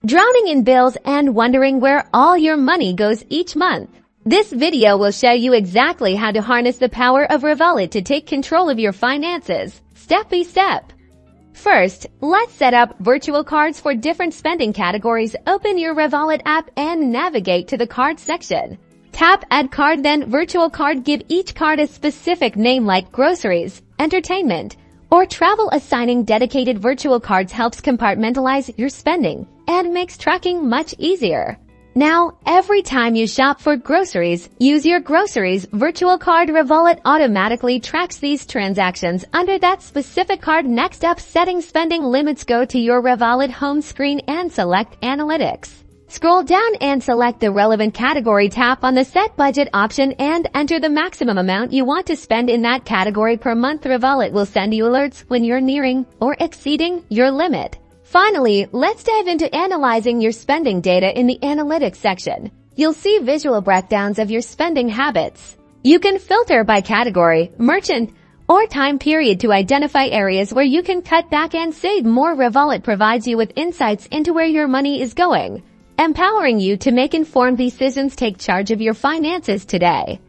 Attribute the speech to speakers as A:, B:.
A: Drowning in bills and wondering where all your money goes each month? This video will show you exactly how to harness the power of Revolut to take control of your finances, step by step. First, let's set up virtual cards for different spending categories. Open your Revolut app and navigate to the Cards section. Tap Add Card, then Virtual Card. Give each card a specific name like groceries, entertainment, or travel. Assigning dedicated virtual cards helps compartmentalize your spending and makes tracking much easier. Now, every time you shop for groceries, use your groceries virtual card. Revolut automatically tracks these transactions under that specific card. Next up, setting spending limits. Go to your Revolut home screen and select Analytics. Scroll down and select the relevant category. Tap on the Set Budget option and enter the maximum amount you want to spend in that category per month. Revolut will send you alerts when you're nearing or exceeding your limit. Finally, let's dive into analyzing your spending data. In the Analytics section, you'll see visual breakdowns of your spending habits. You can filter by category, merchant, or time period to identify areas where you can cut back and save more. Revolut provides you with insights into where your money is going, empowering you to make informed decisions. Take charge of your finances today.